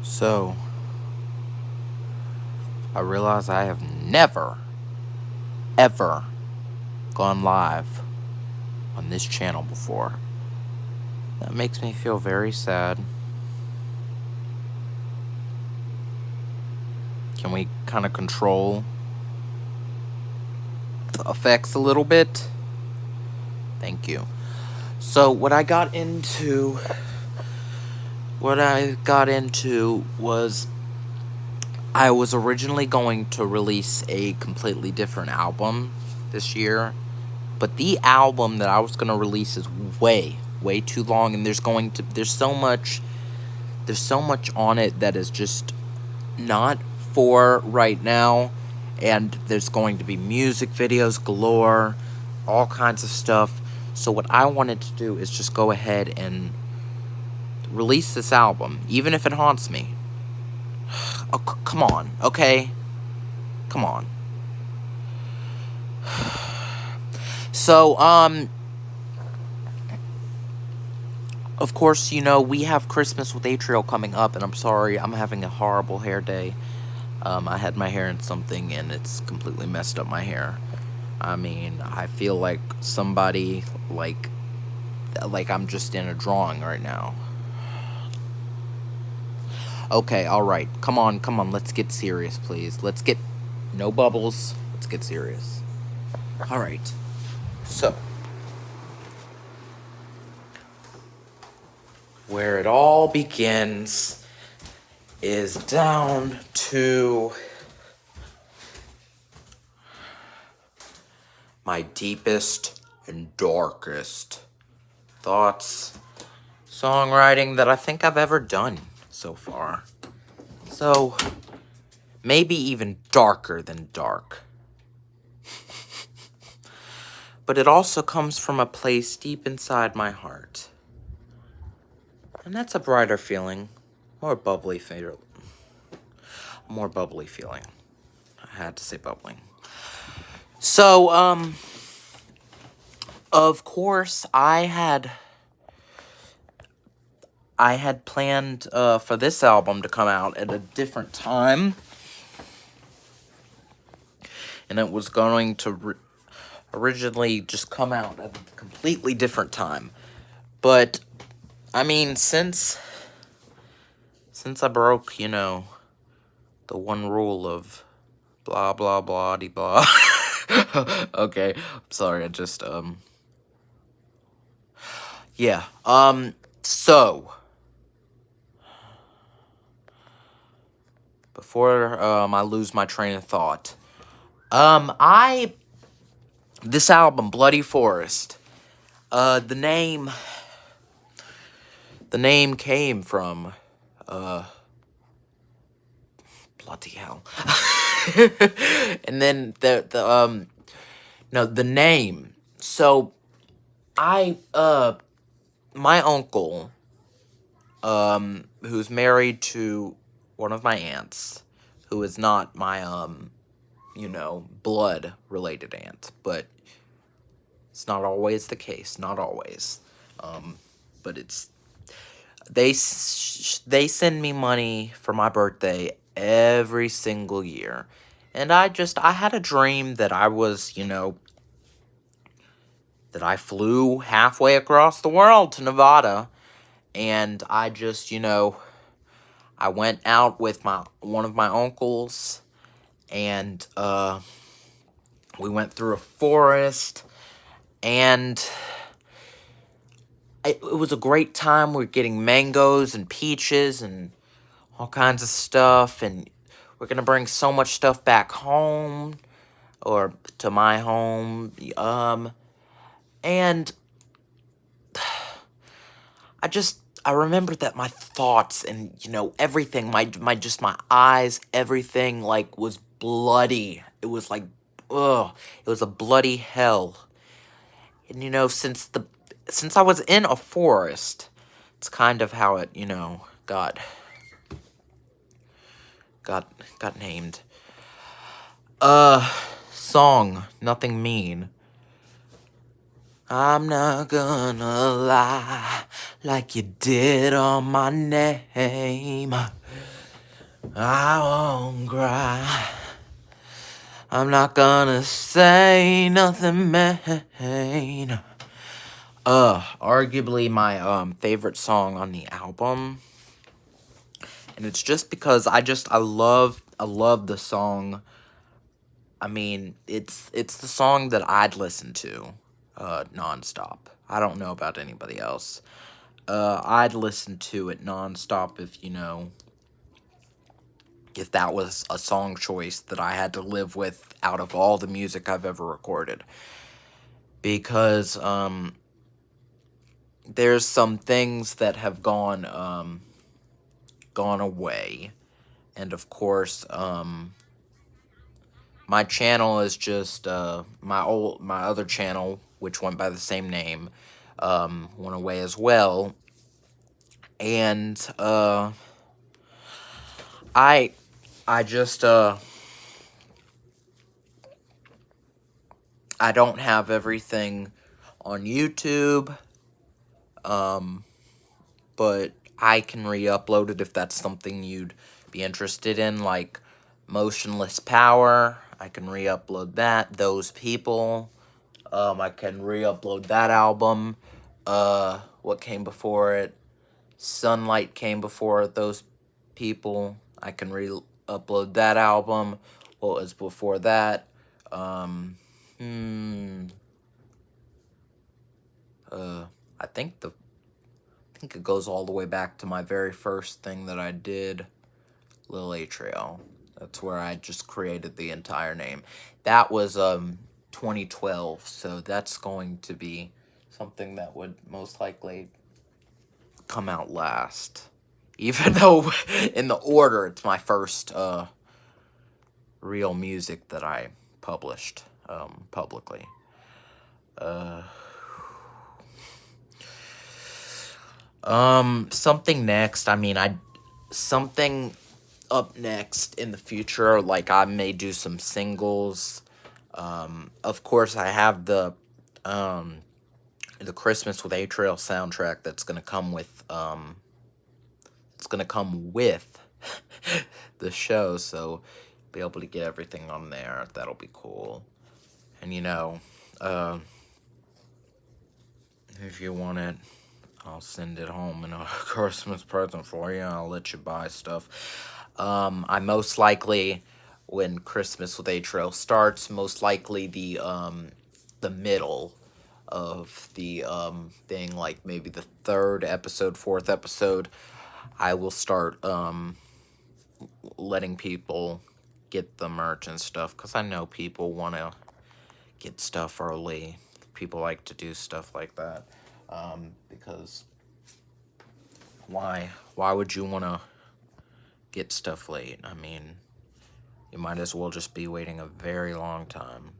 So, I realize I have never, ever gone live on this channel before. That makes me feel very sad. Can we kind of control the effects a little bit? Thank you. So, what I got into was I was originally going to release a completely different album this year, but the album that I was going to release is way too long, and there's so much on it that is just not for right now, and there's going to be music videos galore, all kinds of stuff. So what I wanted to do is just go ahead and release this album, even if it haunts me. Oh, come on, okay? Come on. So, of course, you know, we have Christmas with Atrial coming up, and I'm sorry, I'm having a horrible hair day. I had my hair in something, and it's completely messed up my hair. I mean, I feel like somebody, like I'm just in a drawing right now. Okay, alright, come on, let's get serious, please. No bubbles, let's get serious. Alright, so, where it all begins is down to my deepest and darkest thoughts, songwriting that I think I've ever done so far. So, maybe even darker than dark. But it also comes from a place deep inside my heart. And that's a brighter feeling, more bubbly feeling. I had to say bubbling. So, of course, I had planned for this album to come out at a different time. And it was going to originally just come out at a completely different time. But, I mean, since I broke, you know, the one rule of blah, blah, blah, de blah. Okay, I'm sorry, I just, yeah, so, before, I lose my train of thought, this album, Bloody Forest, the name came from, bloody hell. And then the name. So, my uncle, who's married to one of my aunts, who is not my, you know, blood-related aunt, but it's not always the case, not always, but it's, they send me money for my birthday every single year, and I had a dream that I was, you know, that I flew halfway across the world to Nevada, and I just, you know, I went out with one of my uncles, and, we went through a forest, and it was a great time. We were getting mangoes and peaches and all kinds of stuff, and we're gonna bring so much stuff back home, or to my home, and I remember that my thoughts and, you know, everything, my eyes, everything, like, was bloody. It was like, ugh, it was a bloody hell. And, you know, since I was in a forest, it's kind of how it, you know, got named. Song, Nothing Mean. I'm not gonna lie like you did on my name. I won't cry. I'm not gonna say nothing mean. Arguably my favorite song on the album. And it's just because I love the song. I mean, it's the song that I'd listen to nonstop. I don't know about anybody else. I'd listen to it nonstop if that was a song choice that I had to live with out of all the music I've ever recorded. Because there's some things that have gone away. And of course, my channel is just my other channel, which went by the same name, went away as well. And I just I don't have everything on YouTube, but I can re-upload it if that's something you'd be interested in, like Motionless Power. I can re-upload that. Those People. I can re-upload that album. What came before it? Sunlight came before Those People. I can re-upload that album. What was before that? I think it goes all the way back to my very first thing that I did, Lil Atrial. That's where I just created the entire name. That was 2012, so that's going to be something that would most likely come out last. Even though in the order it's my first real music that I published publicly. Something next. I mean, something up next in the future. Like I may do some singles. Of course, I have the Christmas with Atrial soundtrack that's gonna come with the show. So be able to get everything on there. That'll be cool. And if you want it, I'll send it home in a Christmas present for you. I'll let you buy stuff. I most likely, when Christmas with Atrial starts, most likely the middle of the thing, like maybe the third episode, fourth episode, I will start letting people get the merch and stuff, because I know people want to get stuff early. People like to do stuff like that. Because why would you want to get stuff late? I mean, you might as well just be waiting a very long time.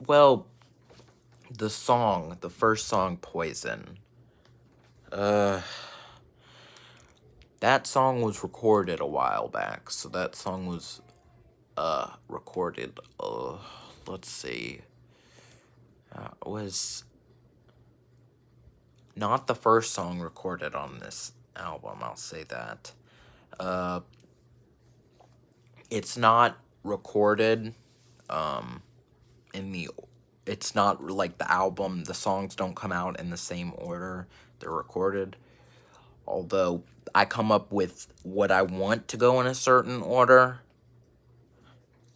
Well, the first song, Poison. That song was recorded a while back, so that song was recorded, let's see, was not the first song recorded on this album, I'll say that. It's not recorded, it's not like the album, the songs don't come out in the same order they're recorded. Although I come up with what I want to go in a certain order,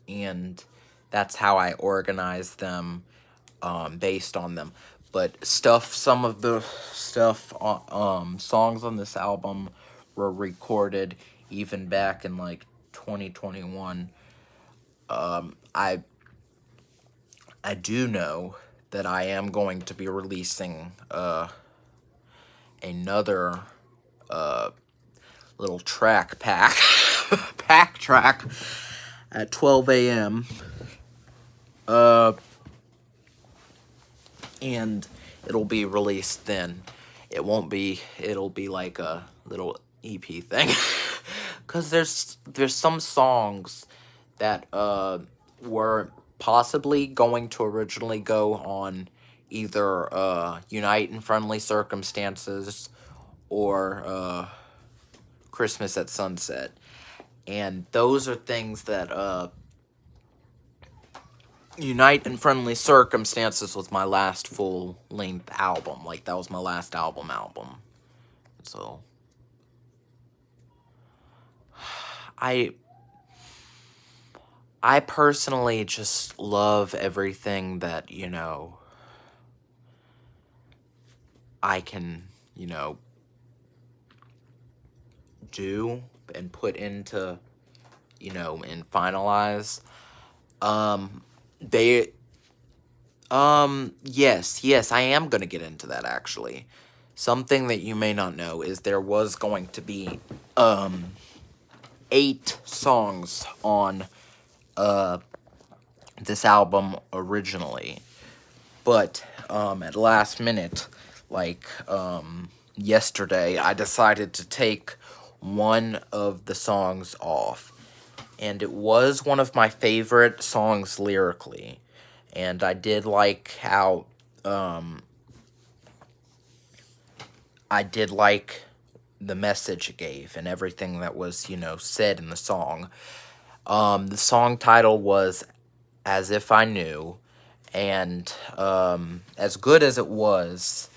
and that's how I organize them based on them. But some of the songs on this album were recorded even back in like 2021. I do know that I am going to be releasing another little track pack track at 12 a.m. And it'll be released then. It'll be like a little EP thing. Cause there's some songs that were possibly going to originally go on either Unite in Friendly Circumstances or Christmas at Sunset. And those are things that Unite in Friendly Circumstances was my last full-length album. Like, that was my last album. So, I personally just love everything that, I can, do and put into, and finalize. They, yes, I am gonna get into that, actually. Something that you may not know is there was going to be, 8 songs on, this album originally. But, at last minute, like, yesterday, I decided to take one of the songs off. And it was one of my favorite songs lyrically. And I did like how, I did like the message it gave and everything that was, said in the song. The song title was As If I Knew. And, as good as it was,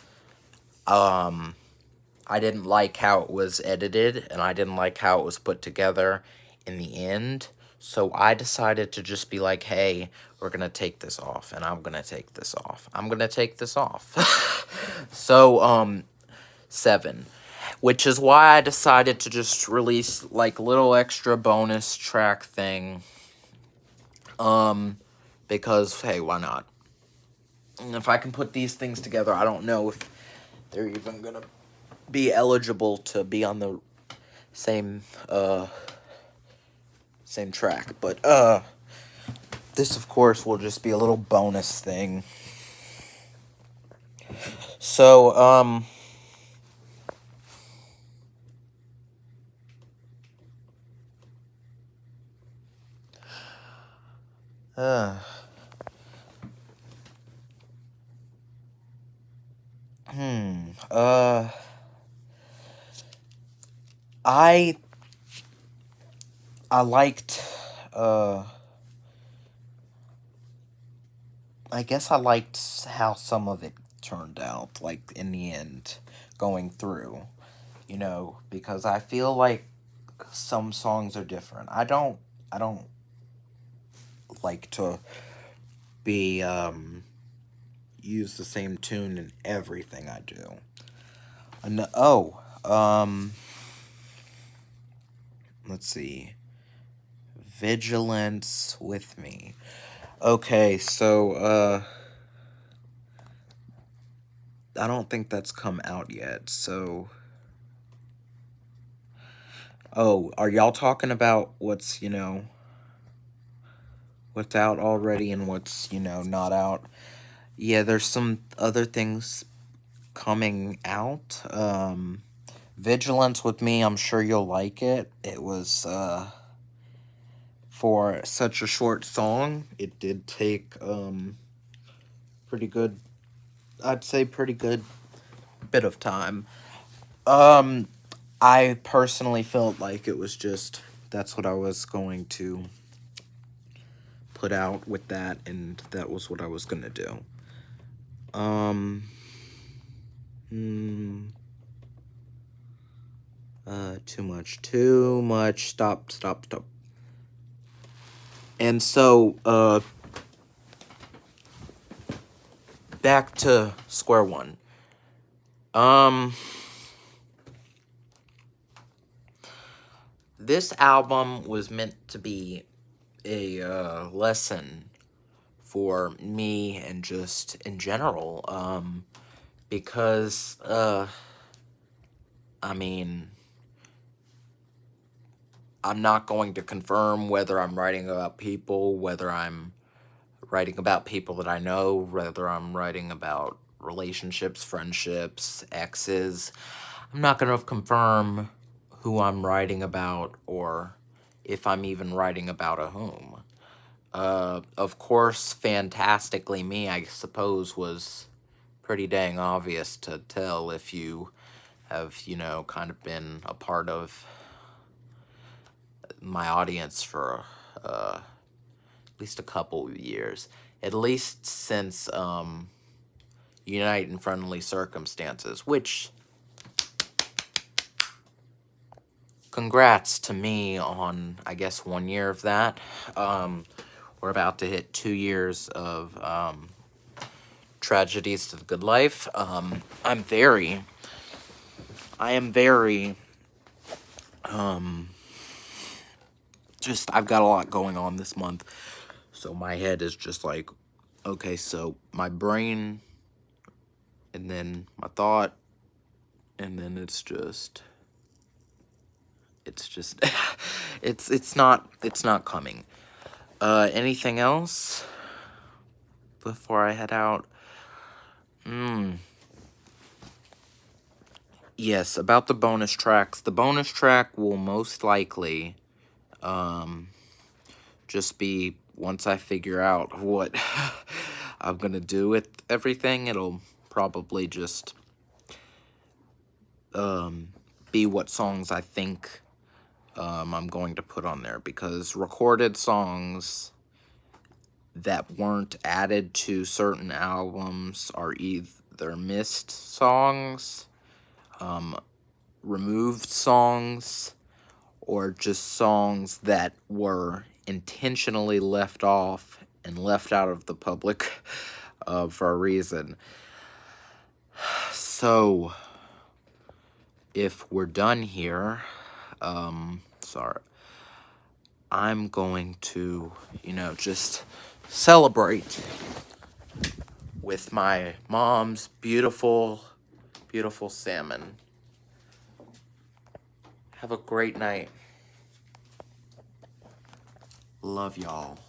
I didn't like how it was edited, and I didn't like how it was put together in the end. So I decided to just be like, hey, we're going to take this off, and I'm going to take this off. I'm going to take this off. So, 7. Which is why I decided to just release, like, little extra bonus track thing. Because, hey, why not? And if I can put these things together, I don't know if they're even going to be eligible to be on the same track. But, this, of course, will just be a little bonus thing. So, I liked, I guess I liked how some of it turned out, like, in the end, going through, because I feel like some songs are different. I don't like to be, use the same tune in everything I do. And, let's see. Vigilance with Me. Okay, so, I don't think that's come out yet, so... Oh, are y'all talking about what's, what's out already and what's, not out? Yeah, there's some other things coming out. Vigilance with Me, I'm sure you'll like it. It was, for such a short song, it did take, pretty good, I'd say pretty good bit of time. I personally felt like it was just, that's what I was going to put out with that, and that was what I was gonna do. Too much, stop. And so, back to square one. This album was meant to be a, lesson for me and just in general, because, I mean, I'm not going to confirm whether I'm writing about people, whether I'm writing about people that I know, whether I'm writing about relationships, friendships, exes. I'm not going to confirm who I'm writing about or if I'm even writing about a whom. Of course, Fantastically Me, I suppose, was pretty dang obvious to tell if you have, you know, kind of been a part of my audience for at least a couple of years. At least since Unite in Friendly Circumstances, which, congrats to me on, I guess, 1 year of that. We're about to hit 2 years of Tragedies to the Good Life. I am very, I've got a lot going on this month. So my head is just like, okay, so my brain, and then my thought, and then it's just, it's not coming. Anything else before I head out? Yes, about the bonus tracks. The bonus track will most likely just be, once I figure out what I'm gonna do with everything, it'll probably just be what songs I think I'm going to put on there, because recorded songs that weren't added to certain albums are either missed songs, removed songs, or just songs that were intentionally left off and left out of the public for a reason. So, if we're done here, sorry, I'm going to, you know, just celebrate with my mom's beautiful, beautiful salmon. Have a great night. Love y'all.